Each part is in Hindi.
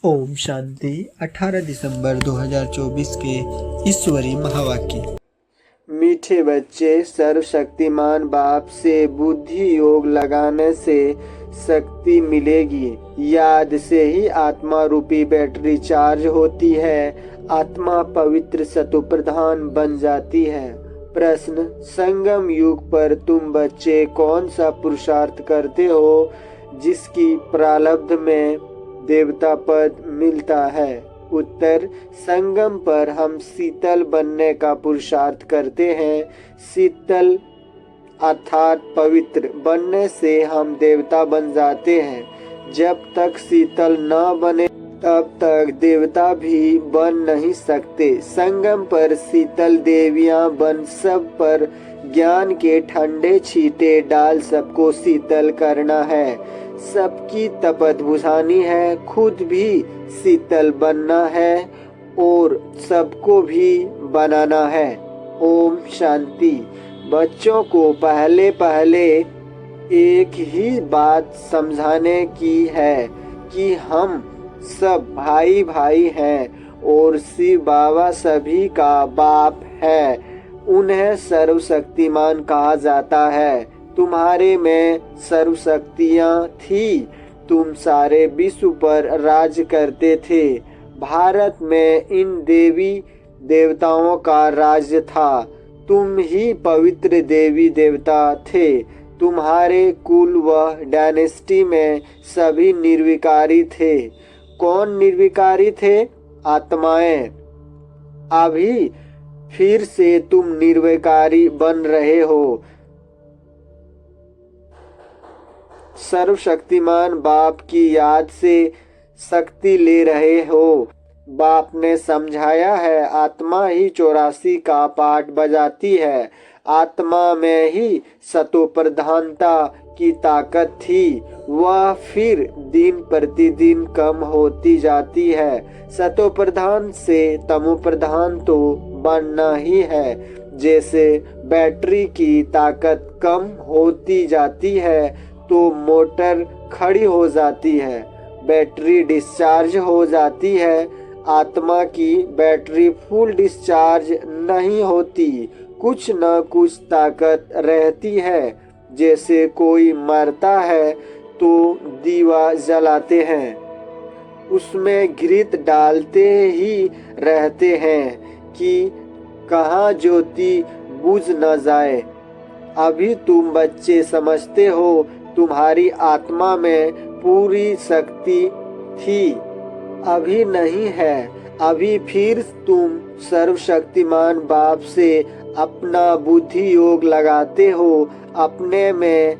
ओम शांति। 18 दिसंबर 2024 के ईश्वरी महावाक्य। मीठे बच्चे, सर्वशक्तिमान बाप से बुद्धि योग लगाने से शक्ति मिलेगी। याद से ही आत्मा रूपी बैटरी चार्ज होती है, आत्मा पवित्र सतोप्रधान बन जाती है। प्रश्न: संगम युग पर तुम बच्चे कौन सा पुरुषार्थ करते हो जिसकी प्रारब्ध में देवता पद मिलता है? उत्तर: संगम पर हम शीतल बनने का पुरुषार्थ करते हैं। शीतल अर्थात पवित्र बनने से हम देवता बन जाते हैं। जब तक शीतल न बने तब तक देवता भी बन नहीं सकते। संगम पर शीतल देवियां बन सब पर ज्ञान के ठंडे छींटे डाल सबको शीतल करना है। सबकी तपत बुझानी है, खुद भी शीतल बनना है और सबको भी बनाना है। ओम शांति। बच्चों को पहले पहले एक ही बात समझाने की है कि हम सब भाई भाई हैं और शिव बाबा सभी का बाप है। उन्हें सर्वशक्तिमान कहा जाता है। तुम्हारे में सर्वशक्तियाँ थी, तुम सारे विश्व पर राज करते थे। भारत में इन देवी देवताओं का राज्य था। तुम ही पवित्र देवी देवता थे। तुम्हारे कुल व डायनेस्टी में सभी निर्विकारी थे। कौन निर्विकारी थे? आत्माएं। अभी फिर से तुम निर्विकारी बन रहे हो। सर्वशक्तिमान बाप की याद से शक्ति ले रहे हो। बाप ने समझाया है, आत्मा ही 84 का पाठ बजाती है। आत्मा में ही सतोप्रधानता की ताकत थी, वह फिर दिन प्रतिदिन कम होती जाती है। सतोप्रधान से तमोप्रधान तो बनना ही है। जैसे बैटरी की ताकत कम होती जाती है तो मोटर खड़ी हो जाती है, बैटरी डिस्चार्ज हो जाती है। आत्मा की बैटरी फुल डिस्चार्ज नहीं होती, कुछ न कुछ ताकत रहती है। जैसे कोई मरता है तो दीवा जलाते हैं, उसमें घृत डालते ही रहते हैं कि कहाँ ज्योति बुझ न जाए। अभी तुम बच्चे समझते हो, तुम्हारी आत्मा में पूरी शक्ति थी, अभी नहीं है। अभी फिर तुम सर्वशक्तिमान बाप से अपना बुद्धि योग लगाते हो, अपने में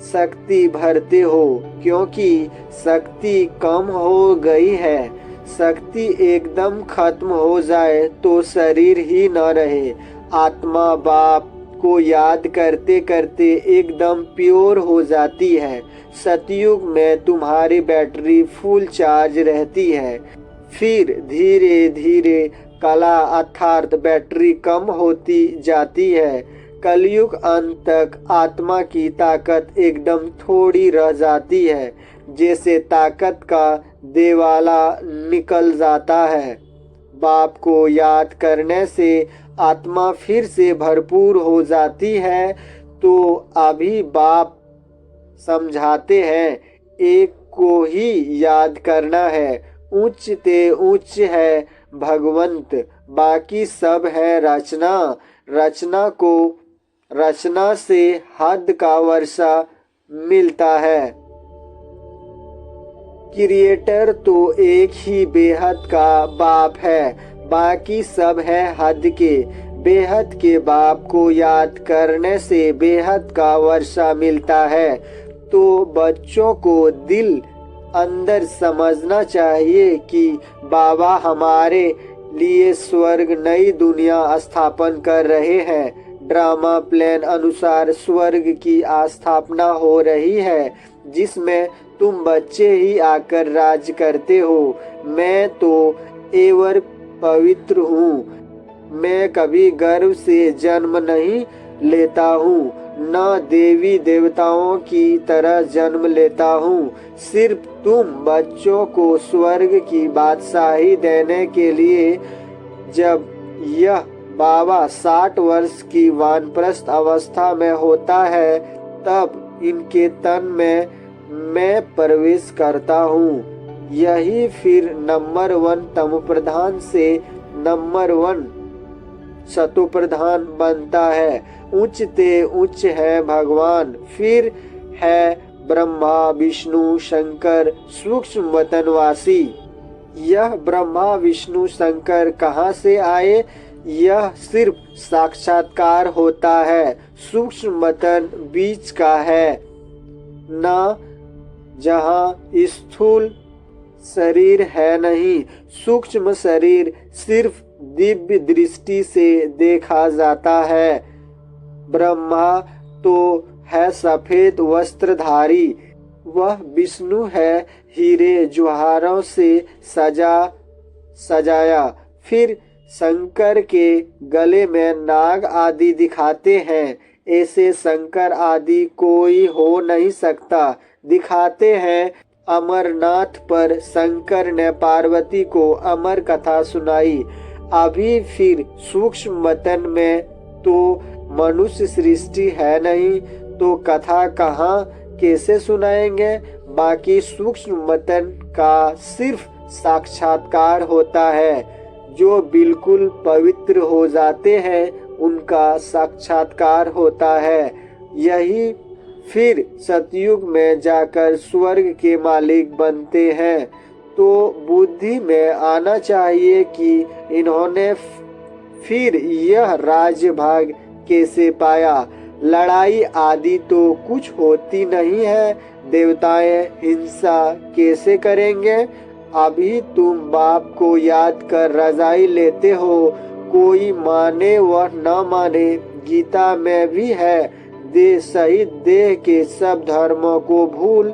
शक्ति भरते हो, क्योंकि शक्ति कम हो गई है। शक्ति एकदम खत्म हो जाए तो शरीर ही न रहे। आत्मा बाप को याद करते करते एकदम प्योर हो जाती है। सतयुग में तुम्हारी बैटरी फुल चार्ज रहती है, फिर धीरे धीरे कला अर्थात बैटरी कम होती जाती है। कलयुग अंत तक आत्मा की ताकत एकदम थोड़ी रह जाती है, जैसे ताकत का देवाला निकल जाता है। बाप को याद करने से आत्मा फिर से भरपूर हो जाती है। तो अभी बाप समझाते हैं, एक को ही याद करना है। उच्च ते उच्च है भगवंत, बाकी सब है रचना। रचना से हद का वर्षा मिलता है। क्रिएटर तो एक ही बेहद का बाप है, बाकी सब है हद के। बेहद के बाप को याद करने से बेहद का वर्षा मिलता है। तो बच्चों को दिल अंदर समझना चाहिए कि बाबा हमारे लिए स्वर्ग नई दुनिया स्थापन कर रहे हैं। ड्रामा प्लान अनुसार स्वर्ग की स्थापना हो रही है, जिसमें तुम बच्चे ही आकर राज करते हो। मैं तो एवर पवित्र हूँ, मैं कभी गर्व से जन्म नहीं लेता हूँ। न देवी देवताओं की तरह जन्म लेता हूँ। सिर्फ तुम बच्चों को स्वर्ग की बादशाही देने के लिए। जब यह बाबा 60 वर्ष की वानप्रस्थ अवस्था में होता है तब इनके तन में मैं प्रवेश करता हूँ। यही फिर नंबर 1 तमो प्रधान से नंबर 1 सतो प्रधान बनता है। उच्च ते उच्च है भगवान, फिर है ब्रह्मा विष्णु शंकर सूक्ष्म वतनवासी। यह ब्रह्मा विष्णु शंकर कहाँ से आए? यह सिर्फ साक्षात्कार होता है। सूक्ष्म वतन बीच का है न, जहाँ स्थूल शरीर है नहीं। सूक्ष्म शरीर सिर्फ दिव्य दृष्टि से देखा जाता है। ब्रह्मा तो है सफेद वस्त्रधारी, वह विष्णु है हीरे जवाहरों से सजाया। फिर शंकर के गले में नाग आदि दिखाते हैं। ऐसे शंकर आदि कोई हो नहीं सकता। दिखाते हैं अमरनाथ पर शंकर ने पार्वती को अमर कथा सुनाई। अभी फिर सूक्ष्म वतन में तो मनुष्य सृष्टि है नहीं, तो कथा कहाँ कैसे सुनाएंगे? बाकी सूक्ष्म वतन का सिर्फ साक्षात्कार होता है। जो बिल्कुल पवित्र हो जाते हैं उनका साक्षात्कार होता है। यही फिर सतयुग में जाकर स्वर्ग के मालिक बनते हैं। तो बुद्धि में आना चाहिए कि इन्होंने फिर यह राज्य भाग कैसे पाया। लड़ाई आदि तो कुछ होती नहीं है। देवताएं हिंसा कैसे करेंगे? अभी तुम बाप को याद कर रजाई लेते हो। कोई माने व न माने, गीता में भी है, देह सहित देह के सब धर्मों को भूल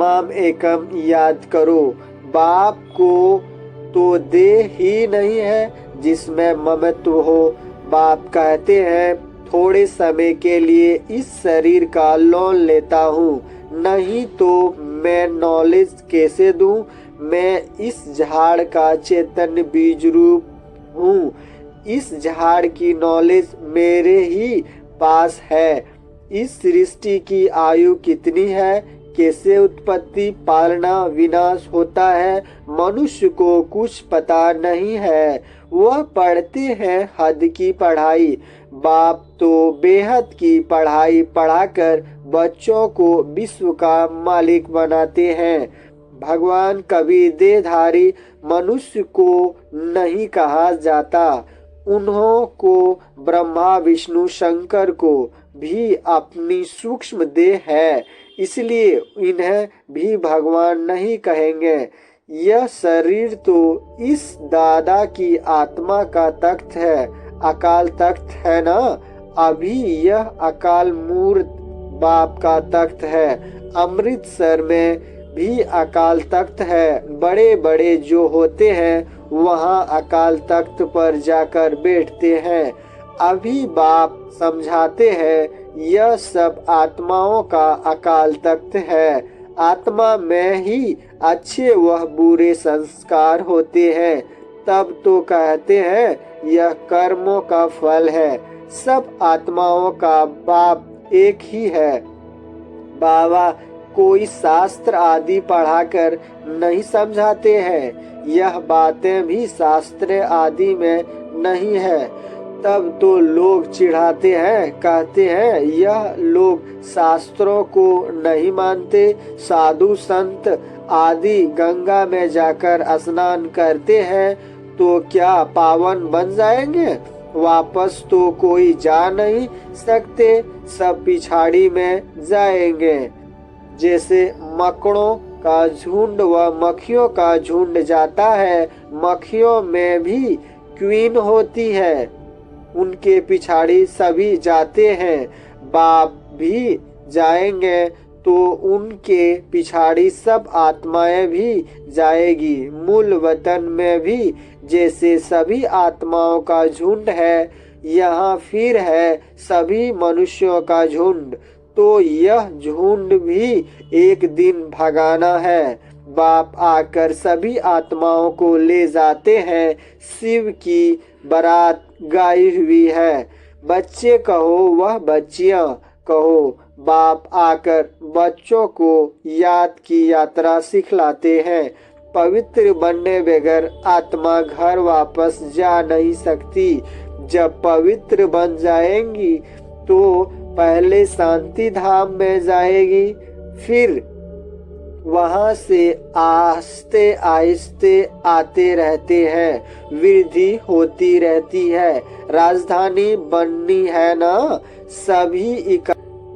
माम एकम याद करो। बाप को तो देह ही नहीं है जिसमें ममत्व हो। बाप कहते हैं थोड़े समय के लिए इस शरीर का लोन लेता हूँ, नहीं तो मैं नॉलेज कैसे दूं? मैं इस झाड़ का चैतन्य बीज रूप हूँ। इस झाड़ की नॉलेज मेरे ही पास है। इस सृष्टि की आयु कितनी है, कैसे उत्पत्ति पालना विनाश होता है, मनुष्य को कुछ पता नहीं है। वह पढ़ते हैं हद की पढ़ाई। बाप तो बेहद की पढ़ाई पढ़ाकर बच्चों को विश्व का मालिक बनाते हैं। भगवान कभी देहधारी मनुष्य को नहीं कहा जाता। उन्हों को ब्रह्मा विष्णु शंकर को भी अपनी सूक्ष्म देह है, इसलिए इन्हें भी भगवान नहीं कहेंगे। यह शरीर तो इस दादा की आत्मा का तख्त है, अकाल तख्त है ना। अभी यह अकाल मूर्त बाप का तख्त है। अमृतसर में भी अकाल तख्त है। बड़े बड़े जो होते हैं वहाँ अकाल तख्त पर जाकर बैठते हैं। अभी बाप समझाते हैं यह सब आत्माओं का अकाल तख्त है। आत्मा में ही अच्छे व बुरे संस्कार होते हैं। तब तो कहते हैं यह कर्मों का फल है। सब आत्माओं का बाप एक ही है। बाबा कोई शास्त्र आदि पढ़ाकर नहीं समझाते हैं। यह बातें भी शास्त्र आदि में नहीं है। तब तो लोग चिढ़ाते हैं, कहते हैं यह लोग शास्त्रों को नहीं मानते। साधु संत आदि गंगा में जाकर स्नान करते हैं तो क्या पावन बन जाएंगे? वापस तो कोई जा नहीं सकते, सब पिछाड़ी में जाएंगे। जैसे मकड़ों का झुंड व मक्खियों का झुंड जाता है, मक्खियों में भी क्वीन होती है, उनके पिछाड़ी सभी जाते हैं। बाप भी जाएंगे तो उनके पिछाड़ी सब आत्माएं भी जाएगी। मूल वतन में भी जैसे सभी आत्माओं का झुंड है, यहाँ फिर है सभी मनुष्यों का झुंड, तो यह झुंड भी एक दिन भगाना है। बाप आकर सभी आत्माओं को ले जाते हैं, शिव की बारात गाई हुई है। बच्चे कहो वह बच्चियां कहो, बाप आकर बच्चों को याद की यात्रा सिखलाते हैं। पवित्र बनने बगैर आत्मा घर वापस जा नहीं सकती। जब पवित्र बन जाएंगी तो पहले शांति धाम में जाएगी, फिर वहां से आस्ते आहिस्ते आते रहते हैं, वृद्धि होती रहती है। राजधानी बननी है ना, सभी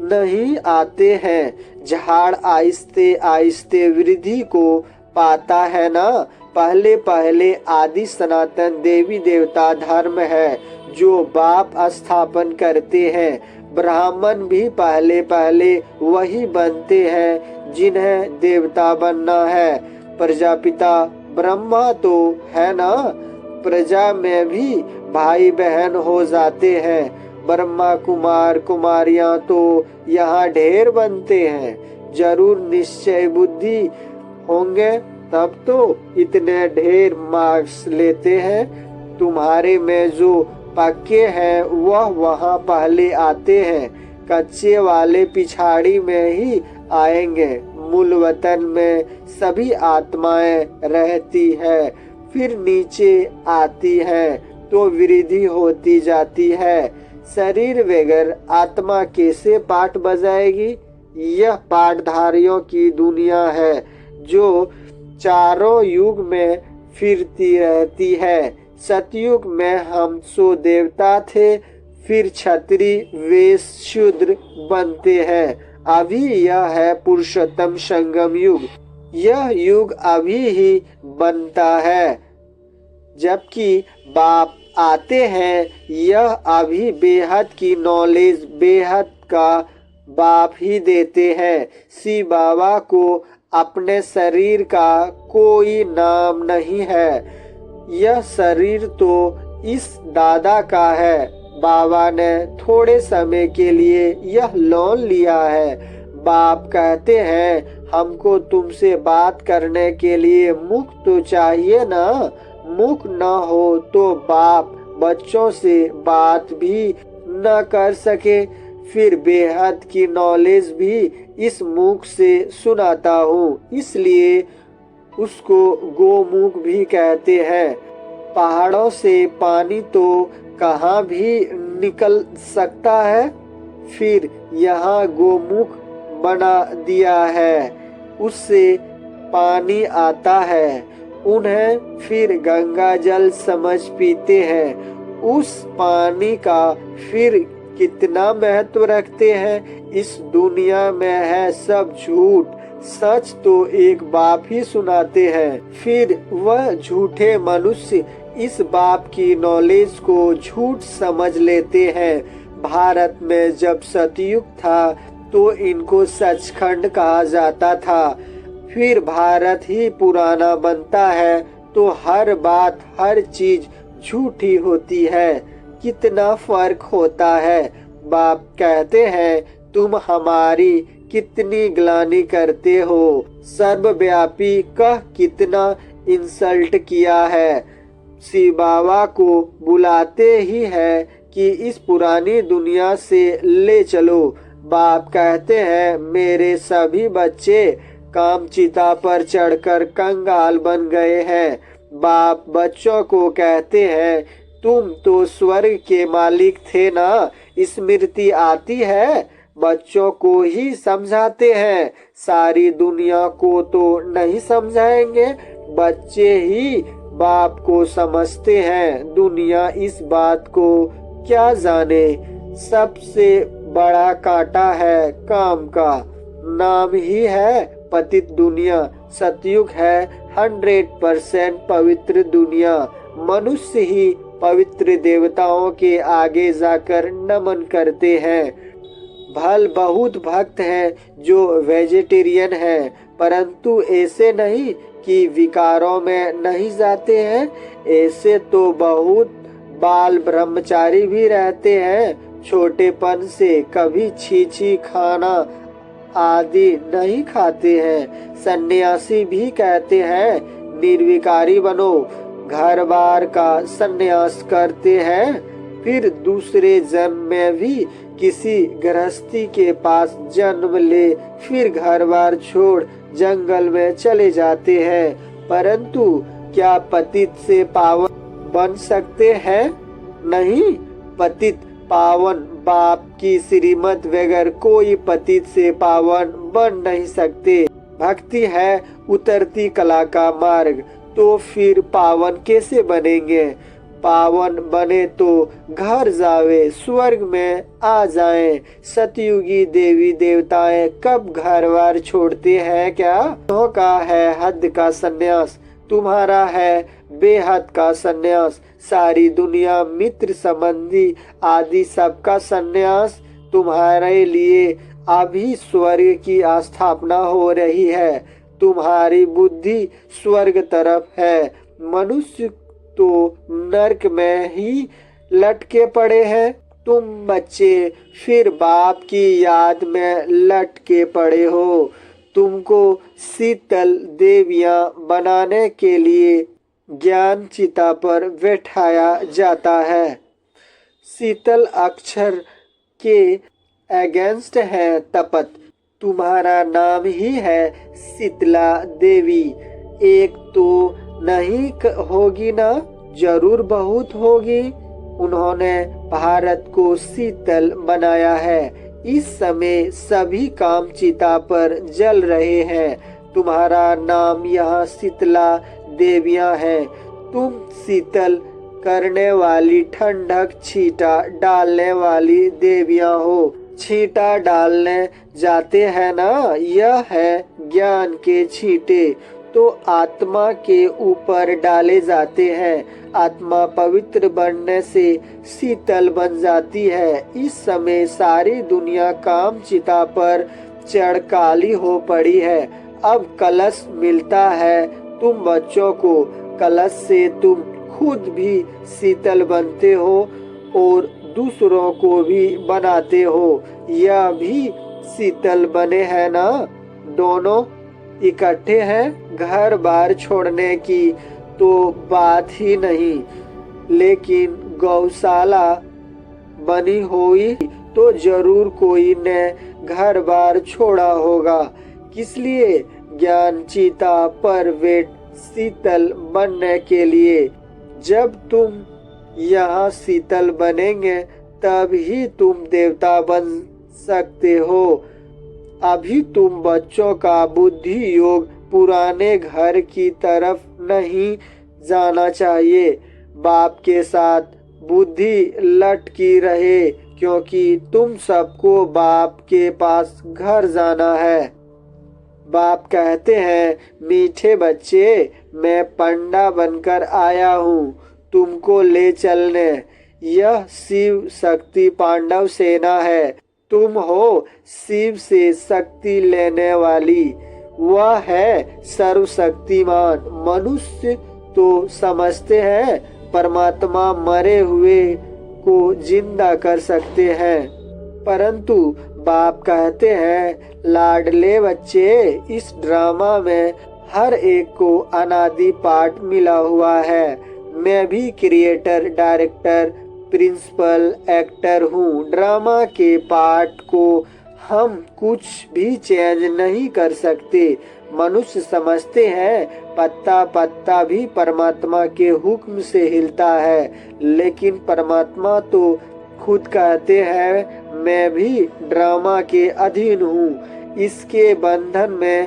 नहीं आते हैं। झाड़ आहिस्ते आहिस्ते वृद्धि को पाता है ना। पहले पहले आदि सनातन देवी देवता धर्म है जो बाप स्थापन करते हैं। ब्राह्मण भी पहले पहले वही बनते हैं जिन्हें देवता बनना है। प्रजापिता ब्रह्मा तो है ना, प्रजा में भी भाई बहन हो जाते हैं। ब्रह्मा कुमार कुमारियां तो यहाँ ढेर बनते हैं। जरूर निश्चय बुद्धि होंगे तब तो इतने ढेर मार्क्स लेते हैं। तुम्हारे में जो पक्के हैं वह वहाँ पहले आते हैं, कच्चे वाले पिछाड़ी में ही आएंगे। मूल वतन में सभी आत्माएं रहती है, फिर नीचे आती है तो वृद्धि होती जाती है। शरीर बगैर आत्मा कैसे पाठ बजाएगी? यह पाठधारियों की दुनिया है जो चारों युग में फिरती रहती है। सतयुग में हम सो देवता थे, फिर क्षत्रिय वैश्य शूद्र बनते हैं। अभी यह है पुरुषोत्तम संगम युग। यह युग अभी ही बनता है, जबकि बाप आते हैं। यह अभी बेहद की नॉलेज बेहद का बाप ही देते हैं। शिव बाबा को अपने शरीर का कोई नाम नहीं है। यह शरीर तो इस दादा का है। बाबा ने थोड़े समय के लिए यह लोन लिया है। बाप कहते हैं हमको तुमसे बात करने के लिए मुख तो चाहिए ना। मुख न हो तो बाप बच्चों से बात भी न कर सके। फिर बेहद की नॉलेज भी इस मुख से सुनाता हूँ, इसलिए उसको गोमुख भी कहते हैं। पहाड़ों से पानी तो कहाँ भी निकल सकता है, फिर यहाँ गोमुख बना दिया है, उससे पानी आता है। उन्हें फिर गंगा जल समझ पीते हैं। उस पानी का फिर कितना महत्व रखते हैं। इस दुनिया में है सब झूठ, सच तो एक बाप ही सुनाते हैं। फिर वह झूठे मनुष्य इस बाप की नॉलेज को झूठ समझ लेते हैं। भारत में जब सतयुग था तो इनको सचखंड कहा जाता था। फिर भारत ही पुराना बनता है तो हर बात हर चीज झूठी होती है। कितना फर्क होता है। बाप कहते हैं तुम हमारी कितनी ग्लानि करते हो। सर्वव्यापी कह कितना इंसल्ट किया है। शिव बाबा को बुलाते ही है कि इस पुरानी दुनिया से ले चलो। बाप कहते हैं मेरे सभी बच्चे कामचिता पर चढ़कर कंगाल बन गए हैं। बाप बच्चों को कहते हैं तुम तो स्वर्ग के मालिक थे ना, स्मृति आती है। बच्चों को ही समझाते हैं, सारी दुनिया को तो नहीं समझाएंगे। बच्चे ही बाप को समझते हैं, दुनिया इस बात को क्या जाने। सबसे बड़ा कांटा है काम का, नाम ही है पतित दुनिया। सतयुग है 100% पवित्र दुनिया। मनुष्य ही पवित्र देवताओं के आगे जाकर नमन करते हैं। भल बहुत भक्त हैं जो वेजिटेरियन हैं, परंतु ऐसे नहीं कि विकारों में नहीं जाते हैं। ऐसे तो बहुत बाल ब्रह्मचारी भी रहते हैं, छोटेपन से कभी छीछी खाना आदि नहीं खाते हैं। सन्यासी भी कहते हैं निर्विकारी बनो, घर बार का सन्यास करते हैं, फिर दूसरे जन्म में भी किसी गृहस्थी के पास जन्म ले, फिर घर बार छोड़ जंगल में चले जाते हैं। परंतु क्या पतित से पावन बन सकते हैं? नहीं, पतित पावन बाप की श्रीमत बगैर कोई पतित से पावन बन नहीं सकते। भक्ति है उतरती कला का मार्ग, तो फिर पावन कैसे बनेंगे? पावन बने तो घर जावे, स्वर्ग में आ जाएं। सतयुगी देवी देवताएं कब घर बार छोड़ते हैं क्या? तो का है हद का सन्यास, तुम्हारा है बेहद का सन्यास। सारी दुनिया मित्र संबंधी आदि सबका सन्यास। तुम्हारे लिए अभी स्वर्ग की स्थापना हो रही है, तुम्हारी बुद्धि स्वर्ग तरफ है। मनुष्य तो नरक में ही लटके पड़े हैं। तुम बच्चे फिर बाप की याद में लटके पड़े हो। तुमको शीतल देवियां बनाने के लिए ज्ञान चिता पर बैठाया जाता है। शीतल अक्षर के अगेंस्ट है तपत। तुम्हारा नाम ही है शीतला देवी। एक तो नहीं होगी ना, जरूर बहुत होगी। उन्होंने भारत को शीतल बनाया है। इस समय सभी काम चिता पर जल रहे हैं। तुम्हारा नाम यहाँ शीतला देवियां हैं। तुम शीतल करने वाली, ठंडक छींटा डालने वाली देवियां हो। छींटा डालने जाते हैं ना, यह है ज्ञान के छींटे, तो आत्मा के ऊपर डाले जाते हैं। आत्मा पवित्र बनने से शीतल बन जाती है। इस समय सारी दुनिया काम चिता पर चढ़ काली हो पड़ी है। अब कलश मिलता है तुम बच्चों को। कलश से तुम खुद भी शीतल बनते हो और दूसरों को भी बनाते हो। यह भी शीतल बने हैं ना? दोनों इकट्ठे हैं। घर बार छोड़ने की तो बात ही नहीं, लेकिन गौशाला बनी हुई तो जरूर कोई ने घर बार छोड़ा होगा। किस लिए? ज्ञान चिता पर वेट शीतल बनने के लिए। जब तुम यहाँ शीतल बनेंगे तब ही तुम देवता बन सकते हो। अभी तुम बच्चों का बुद्धि योग पुराने घर की तरफ नहीं जाना चाहिए। बाप के साथ बुद्धि लटकी रहे, क्योंकि तुम सबको बाप के पास घर जाना है। बाप कहते हैं, मीठे बच्चे, मैं पंडा बनकर आया हूँ तुमको ले चलने। यह शिव शक्ति पांडव सेना है। तुम हो शिव से शक्ति लेने वाली। वह है सर्वशक्तिमान। मनुष्य तो समझते हैं परमात्मा मरे हुए को जिंदा कर सकते हैं, परंतु बाप कहते हैं, लाडले बच्चे, इस ड्रामा में हर एक को अनादि पार्ट मिला हुआ है। मैं भी क्रिएटर, डायरेक्टर, प्रिंसिपल एक्टर हूँ। ड्रामा के पार्ट को हम कुछ भी चेंज नहीं कर सकते। मनुष्य समझते हैं पत्ता पत्ता भी परमात्मा के हुक्म से हिलता है, लेकिन परमात्मा तो खुद कहते हैं, मैं भी ड्रामा के अधीन हूँ, इसके बंधन में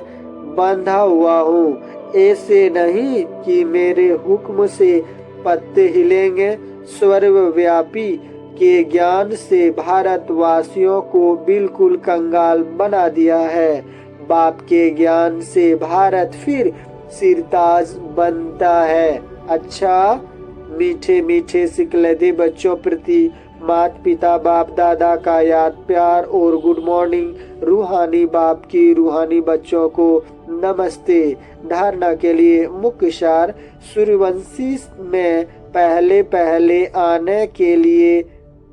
बंधा हुआ हूँ। ऐसे नहीं कि मेरे हुक्म से पत्ते हिलेंगे। सर्वव्यापी के ज्ञान से भारतवासियों को बिल्कुल कंगाल बना दिया है। बाप के ज्ञान से भारत फिर सिरताज बनता है। अच्छा, मीठे मीठे सिकलदे बच्चों प्रति माता पिता बाप दादा का याद प्यार और गुड मॉर्निंग। रूहानी बाप की रूहानी बच्चों को नमस्ते। धारणा के लिए मुख्य सार, सूर्यवंशी में पहले पहले आने के लिए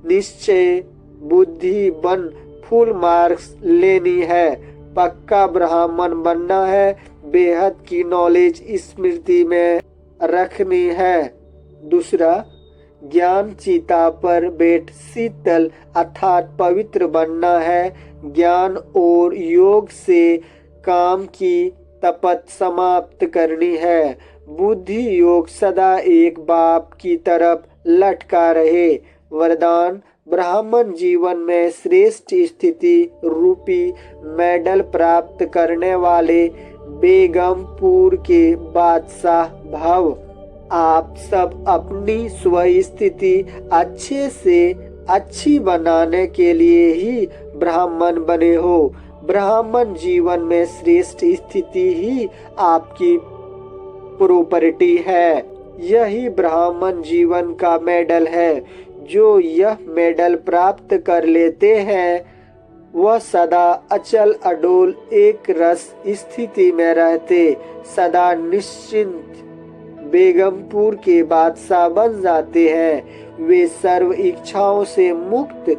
निश्चय बुद्धि बन फुल मार्क्स लेनी है, पक्का ब्राह्मण बनना है, बेहद की नॉलेज स्मृति में रखनी है। दूसरा, ज्ञान चिता पर बैठ शीतल अर्थात पवित्र बनना है, ज्ञान और योग से काम की तपत समाप्त करनी है। बुद्धि योग सदा एक बाप की तरफ लटका रहे। वरदान, ब्राह्मण जीवन में श्रेष्ठ स्थिति रूपी मेडल प्राप्त करने वाले बेगमपुर के बादशाह भव। आप सब अपनी स्व स्थिति अच्छे से अच्छी बनाने के लिए ही ब्राह्मण बने हो। ब्राह्मण जीवन में श्रेष्ठ स्थिति ही आपकी प्रॉपर्टी है। यही ब्राह्मण जीवन का मेडल है। जो यह मेडल प्राप्त कर लेते हैं वह सदा अचल अडोल एक रस स्थिति में रहते, सदा निश्चिंत बेगमपुर के बादशाह बन जाते हैं। वे सर्व इच्छाओं से मुक्त,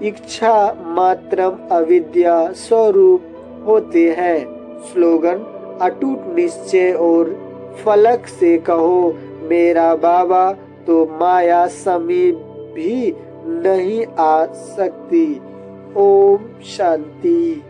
इच्छा मात्रम अविद्या स्वरूप होते हैं। स्लोगन, अटूट निश्चय और फलक से कहो मेरा बाबा, तो माया समीप भी नहीं आ सकती। ओम शांति।